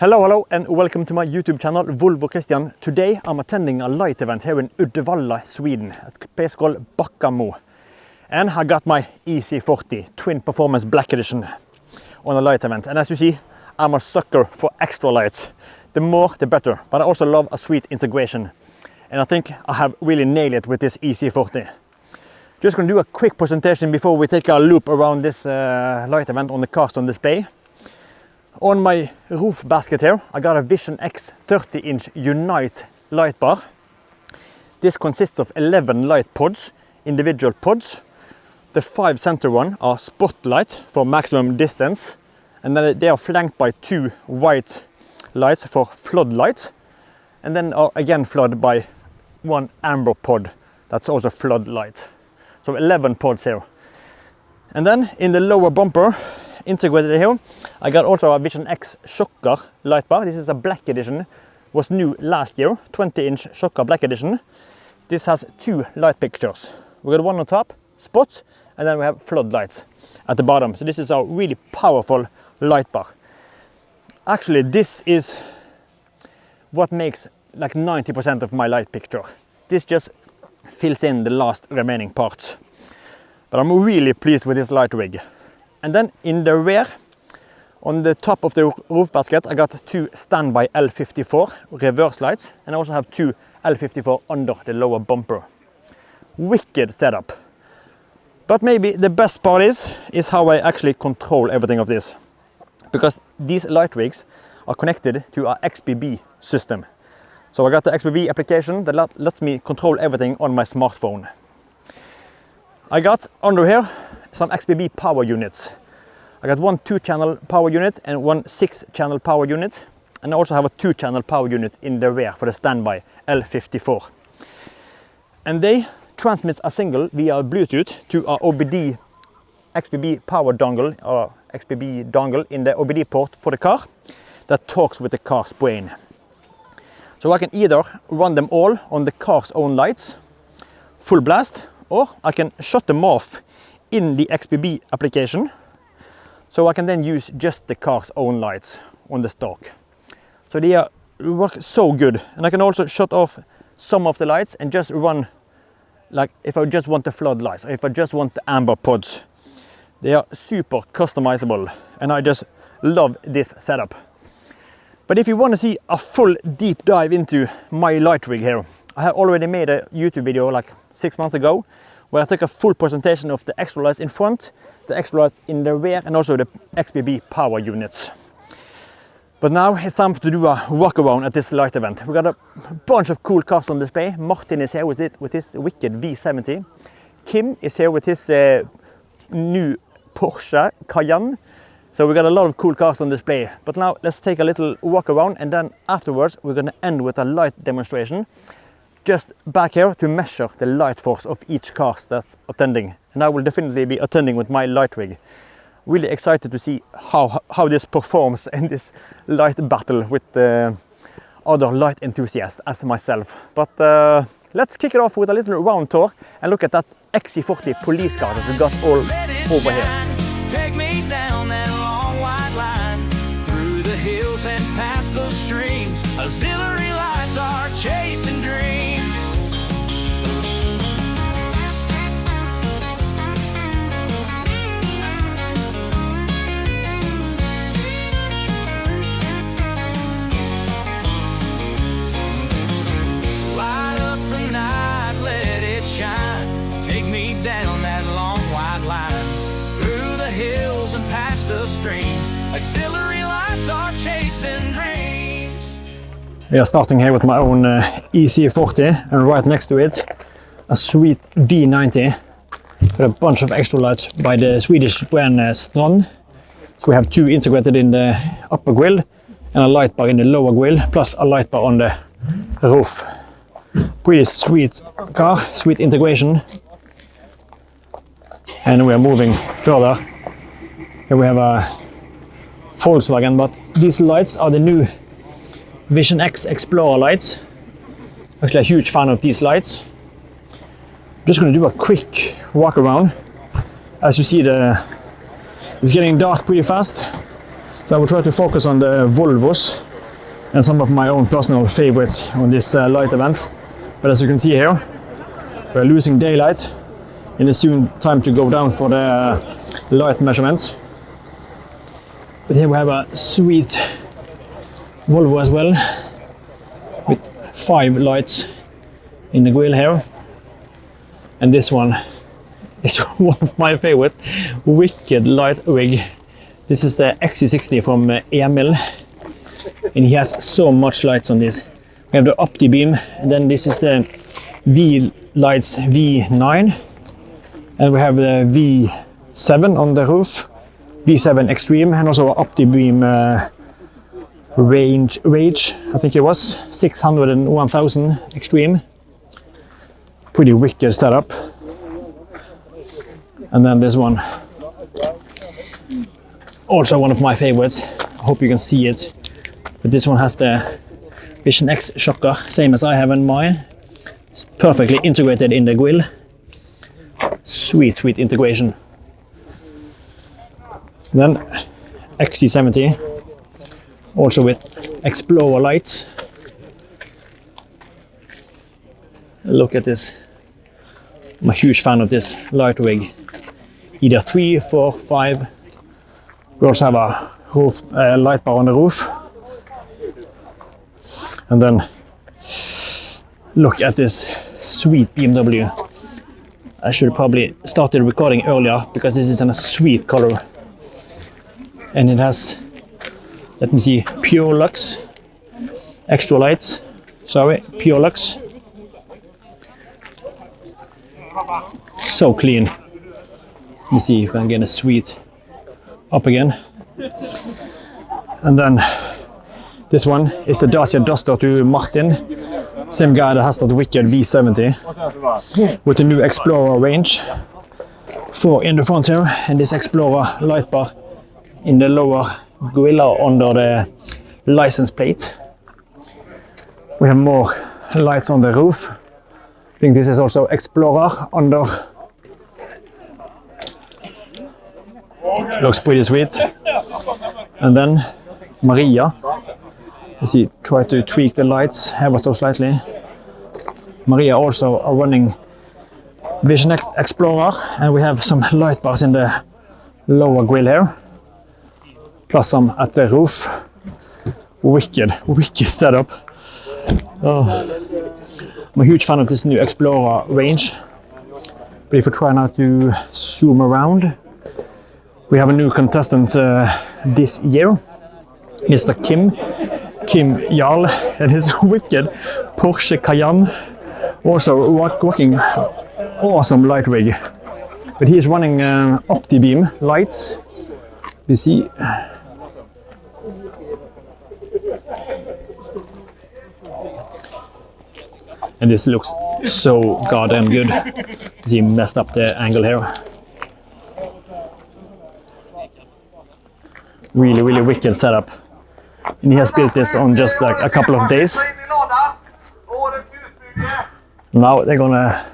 Hello and welcome to my YouTube channel Volvo Christian. Today I'm attending a light event here in Uddevalla, Sweden, at a place called Backamo. And I got my EC40 Twin Performance Black Edition on a light event. And as you see, I'm a sucker for extra lights. The more the better, but I also love a sweet integration. And I think I have really nailed it with this EC40. Just going to do a quick presentation before we take a loop around this light event on the cars on display. On my roof basket here, I got a Vision X 30-inch Unite light bar. This consists of 11 light pods, individual pods. The 5 center one are spotlight for maximum distance, and then they are flanked by 2 white lights for floodlights, and then are again flooded by 1 amber pod that's also floodlight. So 11 pods here. And then in the lower bumper, integrated here, I got also a Vision X Shocker light bar. This is a black edition, was new last year, 20-inch Shocker black edition. This has 2 light fixtures. We got one on top, spots, and then we have floodlights at the bottom. So this is a really powerful light bar. Actually, this is what makes like 90% of my light picture. This just fills in the last remaining parts. But I'm really pleased with this light rig. And then in the rear, on the top of the roof basket, I got 2 standby L54 reverse lights, and I also have 2 L54 under the lower bumper. Wicked setup. But maybe the best part is how I actually control everything of this. Because these light rigs are connected to our XBB system. So I got the XBB application that lets me control everything on my smartphone. I got under here some XBB power units. I got one 2-channel power unit and one 6-channel power unit. And I also have a 2-channel power unit in the rear for the standby L54. And they transmit a signal via Bluetooth to our OBD XBB power dongle or XBB dongle in the OBD port for the car that talks with the car's brain. So I can either run them all on the car's own lights, full blast, or I can shut them off in the XBB application, so I can then use just the car's own lights on the stock. So they work so good, and I can also shut off some of the lights and just run, like if I just want the floodlights or if I just want the amber pods. They are super customizable, and I just love this setup. But if you want to see a full deep dive into my light rig here, I have already made a YouTube video like 6 months ago where I took a full presentation of the extra lights in front, the extra lights in the rear, and also the XBB power units. But now it's time to do a walk around at this light event. We got a bunch of cool cars on display. Martin is here with his wicked V70. Kim is here with his new Porsche Cayenne. So we got a lot of cool cars on display. But now let's take a little walk around, and then afterwards we're going to end with a light demonstration just back here to measure the light force of each car that's attending. And I will definitely be attending with my light rig. Really excited to see how this performs in this light battle with other light enthusiasts as myself. But let's kick it off with a little round tour and look at that XC40 Police car that we got all over here. Take me down that long white line, through the hills and past those streams. Auxiliary lights are chasing dreams. Light up the night, let it shine. Take me down that long white line, through the hills and past the streams. Auxiliary lights are chasing dreams. We are starting here with my own EC40, and right next to it a sweet V90 with a bunch of extra lights by the Swedish brand Strand. So we have 2 integrated in the upper grille and a light bar in the lower grille, plus a light bar on the roof. Pretty sweet car, sweet integration. And we are moving further. Here we have a Volkswagen, but these lights are the new Vision X Explorer lights. Actually a huge fan of these lights. Just going to do a quick walk around. As you see, it's getting dark pretty fast. So I will try to focus on the Volvos and some of my own personal favorites on this light event. But as you can see here, we're losing daylight, and it's soon time to go down for the light measurements. But here we have a sweet Volvo as well, with 5 lights in the grille here. And this one is one of my favorite, wicked light rig. This is the XC40 from Emil, and he has so much lights on this. We have the OptiBeam, and then this is the V lights V9, and we have the V7 on the roof, V7 Extreme, and also OptiBeam range, I think it was 600 and 1000 Extreme. Pretty wicked setup. And then this one, also one of my favorites. I hope you can see it, but this one has the Vision X shocker, same as I have in mine. It's perfectly integrated in the grille. Sweet integration. Then XC40, also with Explorer lights. Look at this. I'm a huge fan of this light rig. Either 3, 4, 5. We also have a roof, light bar on the roof. And then look at this sweet BMW. I should have probably started recording earlier because this is in a sweet color. And it has, let me see, Pure Lux extra lights. Sorry, Pure Lux. So clean. Let me see if I can get a sweet up again. And then this one is the Dacia Duster to Martin. Same guy that has that wicked V70 with the new Explorer range. 4 in the front here, and this Explorer light bar in the lower grille under the license plate. We have more lights on the roof. I think this is also Explorer under. Looks pretty sweet. And then Maria. You see, try to tweak the lights ever so slightly. Maria also are running Vision X Explorer, and we have some light bars in the lower grille here, plus some at the roof. Wicked setup. I'm a huge fan of this new Explorer range. But if we try now to zoom around, we have a new contestant this year, Mr. Kim Jarl, and his wicked Porsche Cayenne, also rocking awesome light rig. But he is running OptiBeam lights. You see, and this looks so goddamn good. He messed up the angle here. Really wicked setup. And he has built this on just like a couple of days. Now they're gonna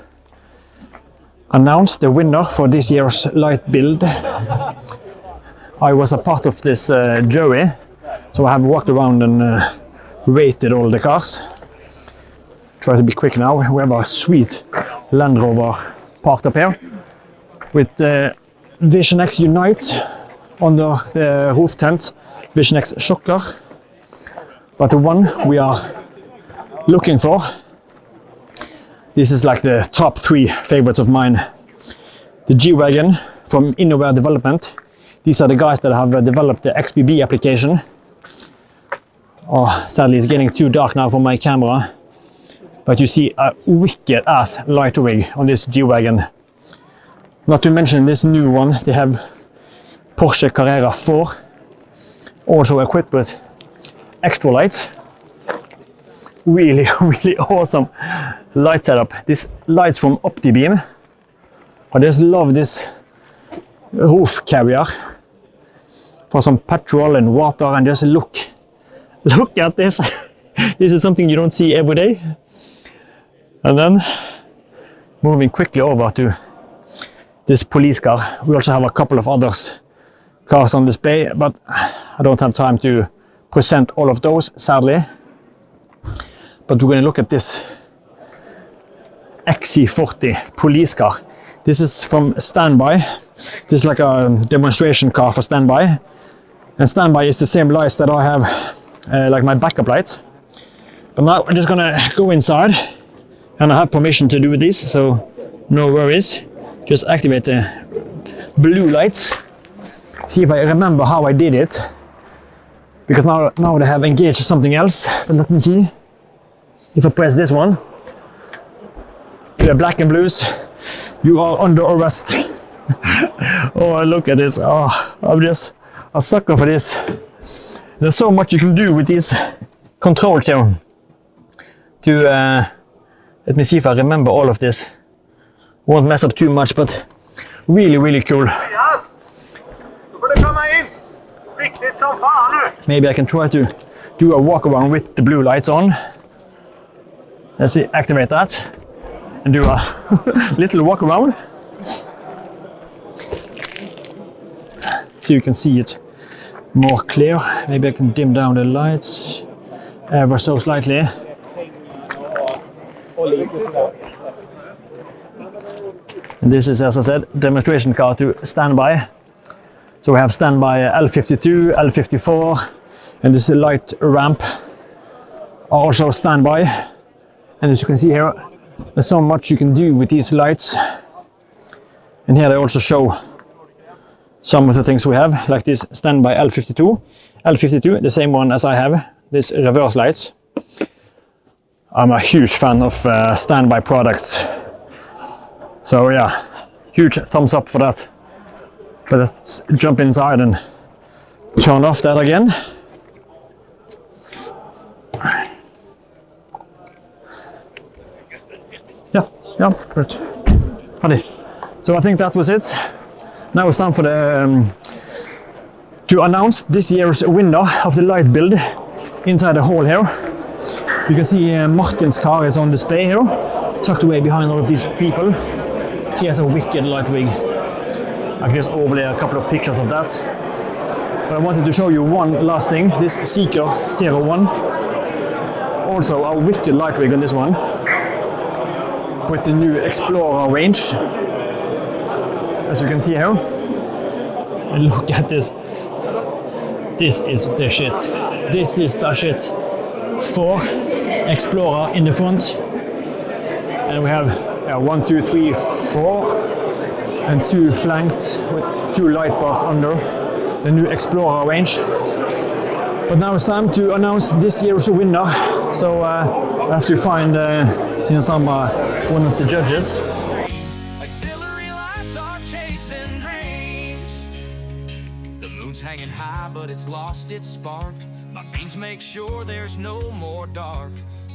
announce the winner for this year's light build. I was a part of this jury, so I have walked around and rated all the cars. Try to be quick now. We have a sweet Land Rover parked up here with Vision X Unite under the roof tent, Vision X shocker. But the one we are looking for, this is like the top 3 favorites of mine. The G-wagon from Norway Development. These are the guys that have developed the XBB application. Oh, sadly it's getting too dark now for my camera. But you see a wicked ass light rig on this G-wagon. Not to mention this new one, they have Porsche Carrera 4, also equipped with extra lights. Really awesome light setup. This lights from OptiBeam. I just love this roof carrier for some petrol and water, and just look at this. This is something you don't see every day. And then moving quickly over to this police car. We also have a couple of others cars on display, but I don't have time to present all of those, sadly. But we're going to look at this XC40 Police car. This is from Standby. This is like a demonstration car for Standby. And Standby is the same lights that I have, like my backup lights. But now I'm just gonna go inside, and I have permission to do this, so no worries. Just activate the blue lights. See if I remember how I did it. Because now they have engaged something else. But let me see. If I press this one, the black and blues, you are under arrest. Oh, look at this. Oh, I'm just a sucker for this. There's so much you can do with these controls here. Let me see if I remember all of this. Won't mess up too much, but really, really cool. Maybe I can try to do a walk around with the blue lights on. Let's see, activate that and do a little walk around. So you can see it more clear. Maybe I can dim down the lights ever so slightly. And this is, as I said, demonstration car to Standby. So we have Standby L52, L54, and this light ramp are also Standby. And as you can see here, there's so much you can do with these lights. And here they also show some of the things we have, like this Standby L52. L52, the same one as I have, this reverse lights. I'm a huge fan of Standby products. So yeah, huge thumbs up for that. But let's jump inside and turn off that again. Yeah, good. So I think that was it. Now it's time for the to announce this year's winner of the light build inside the hall here. You can see Martin's car is on display here, tucked away behind all of these people. He has a wicked light rig. I can just overlay a couple of pictures of that. But I wanted to show you one last thing. This Zeekr 01. Also a wicked light rig on this one. With the new Explorer range. As you can see here. And look at this. This is the shit. This is the shit. 4 Explorer in the front. And we have 1, 2, 3, 4. And 2 flanked with 2 light bars under the new Explorer range. But now it's time to announce this year's winner. So I have to find Sinsama, one of the judges. Auxiliary lights are chasing dreams. The moon's hanging high, but it's lost its spark. My beams make sure there's no more dark.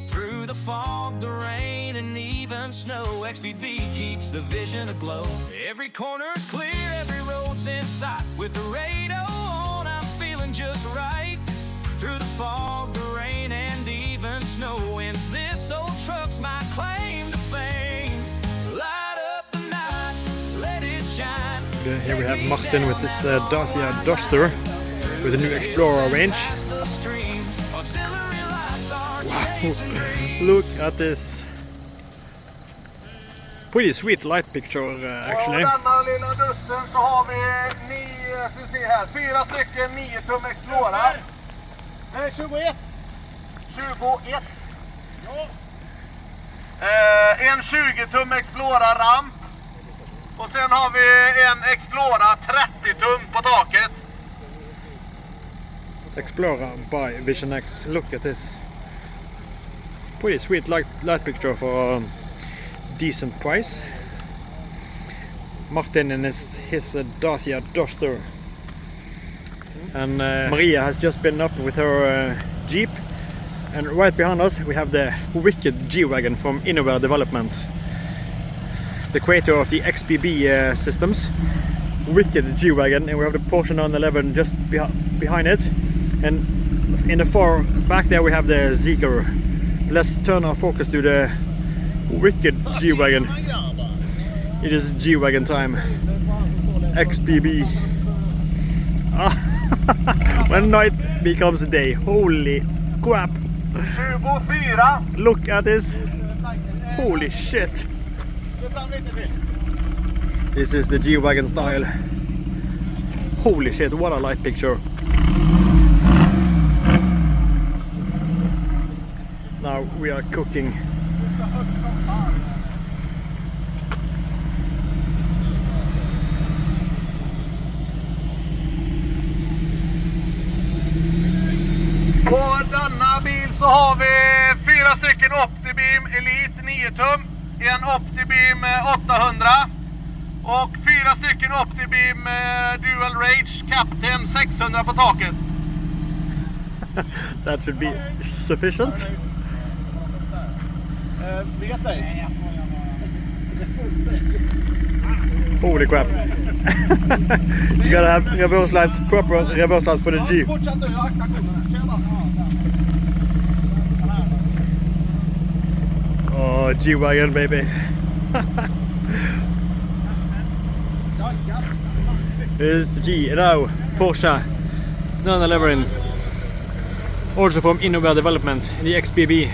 Through the fog, the rain, and even snow, XBB keeps the vision aglow. Every corner's clear, every road's in sight. With the radio on, I'm feeling just right. Through the fog, the rain, and even snow winds, this old truck's my claim to fame. Light up the night, let it shine. Here we have Martin with this Dacia Duster with a new Explorer range. Wow, look at this. Pretty sweet light picture actually. På denna lilla Dustern så har vi 4 stycken 9 tum Explorer. Nej, 21. 21. Ja. En 20 tum Explorer ramp. Och sen har vi en Explorer 30 tum på taket. Explorer by Vision X. Look at this. Pretty sweet light picture for a decent price. Martin and his Dacia Duster. And Maria has just been up with her Jeep. And right behind us we have the wicked G-wagon from Innova Development. The creator of the XBB systems. Wicked G-wagon, and we have the Porsche 911 just behind it. And in the far back there we have the Zeekr. Let's turn our focus to the wicked G-wagon. It is G-wagon time. XBB. When night becomes day. Holy crap! 24. Look at this! Holy shit! This is the G-wagon style. Holy shit, what a light picture! Now we are cooking. På denna bil så har vi 4 stycken Optibeam Elite 9 tum, en Optibeam 800 och 4 stycken Optibeam Dual Rage Captain 600 på taket. That should be sufficient. Vet dig? Holy crap! You gotta have reverse lights, proper reverse lights for the G. Fortsätt nu, jag aktar konen. Tjena! Oh, G-wagon baby! This is the G, now Porsche 911, also from Innova Development, the XBB,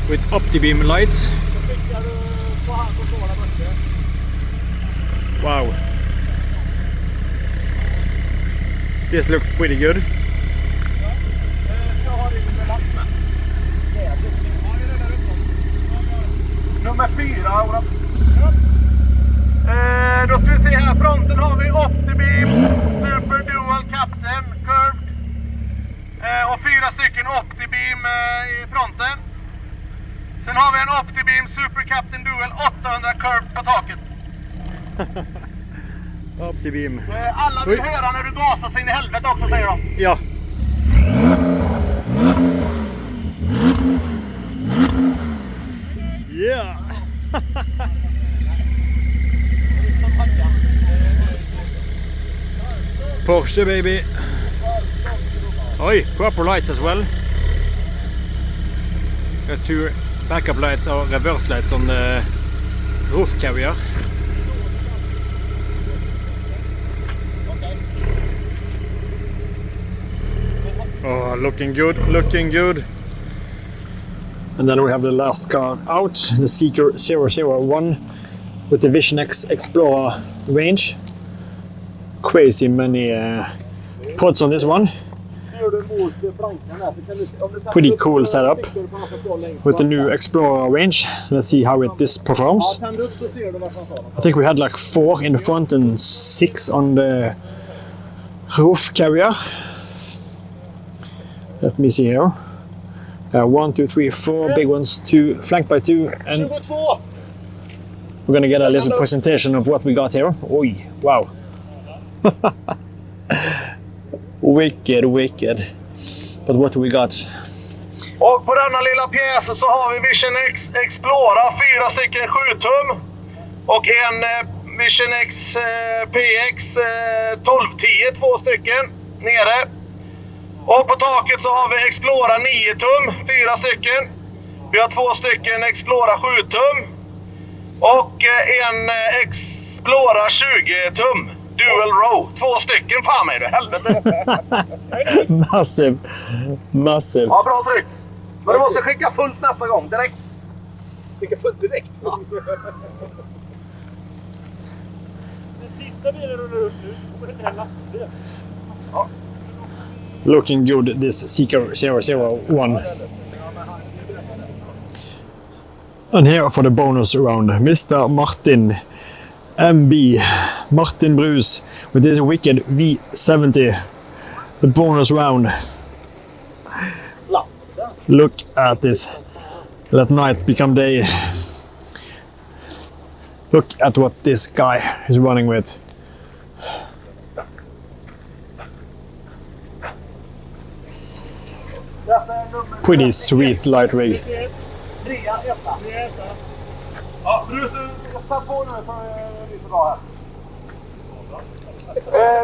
with Optibeam lights. Wow, this looks pretty good. Nummer 4. Då ska vi se här, fronten har vi Optibeam Super Dual Captain Curved och 4 stycken Optibeam i fronten. Sen har vi en Optibeam Super Captain Dual 800 Curved på taket. Optibeam. Alla vill höra när du gasar sig in i helvete också, säger de. Ja. Yeah. Porsche baby. Oi, proper lights as well. Got 2 backup lights or reverse lights on the roof carrier. Oh, looking good, looking good. And then we have the last car out, the Zeekr 001 with the Vision X Explorer range. Crazy many pods on this one. Pretty cool setup with the new Explorer range. Let's see how this performs. I think we had like 4 in the front and 6 on the roof carrier. Let me see here. 1, 2, 3, 4 big ones, 2 flanked by 2, and we're gonna get a little presentation of what we got here. Oi, wow. Wicked, wicked. But what do we got? Och på denna lilla pjäsen så har vi Vision X Explorer 4 stycken 7 tum och en Vision X PX 1210 2 stycken nere. Och på taket så har vi Explorer 9 tum 4 stycken. Vi har 2 stycken Explorer 7 tum och en Explorer 20 tum Dual Row, 2 stycken, fan mig du, helvete. Massive, massive. Ja, bra tryck. Men du måste skicka fullt nästa gång, direkt. Skicka fullt direkt? Ja. Looking good, this Zeekr 001. And here for the bonus round, Mr. Martin MB, Martin Bruce with this wicked V70, the bonus round. Look at this, let night become day. Look at what this guy is running with. Pretty sweet light rig. Ja, du tar på nu så är det så bra här.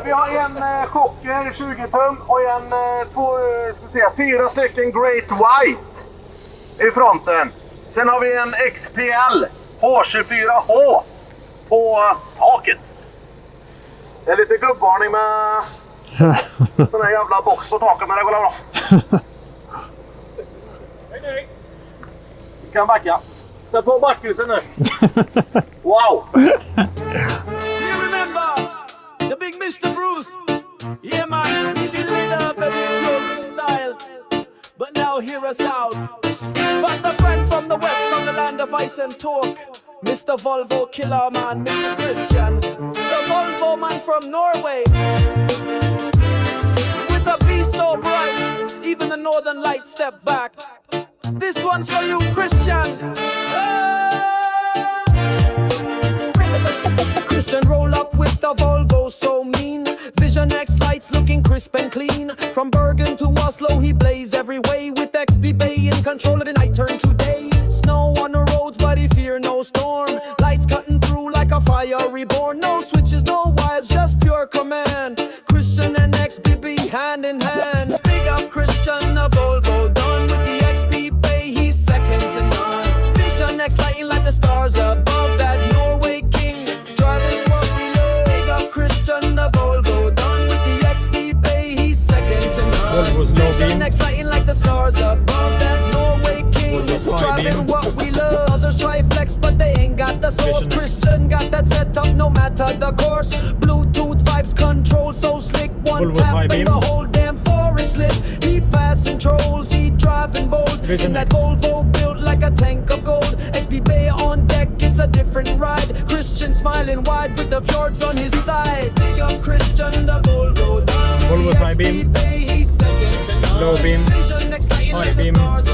Vi har en chocker 20 tum och en 4 stycken Great White i fronten. Sen har vi en XPL H24H på taket. Det är lite gubbvarning med sån här jävla box på taket, men det går bra. Nej. Du kan backa. Sätt på backljusen nu. Wow! You remember the big Mr. Bruce? Yeah, man, he did it up and flow style. But now hear us out. But the friend from the west, from the land of ice and talk, Mr. Volvo killer man, Mr. Christian, the Volvo man from Norway. With a beast so bright, even the northern lights step back. This one's for you, Christian. Christian roll up with the Volvo so mean. Vision X lights looking crisp and clean. From Bergen to Oslo he blaze every way. With XP Bay in control of the night turn to day. Snow on the roads but he fear no storm. Lights cutting through like a fire reborn. No switches, no wires, just pure command. Christian and XPB hand in hand. Big up Christian, the Volvo done with the XP Bay, he's second to none. Vision X lighting like the stars above that Norway king. Driving what we love. Big up Christian, the Volvo done with the XP Bay, he's second to none. Vision X lighting like the stars above that Norway king. Driving what we love. Others try flex but they ain't got the source. Christian got that set up no matter the course. Bluetooth vibes control so slick. One tap and the whole damn forest lit. He passing trolls, he driving bold. In that Volvo built like a tank of gold. XP Bay on deck, it's a different ride. Christian smiling wide with the fjords on his side. Big up Christian, the Volvo down. Volvo high beam, He's second to none. low beam, Vision next lighting high like the beam, stars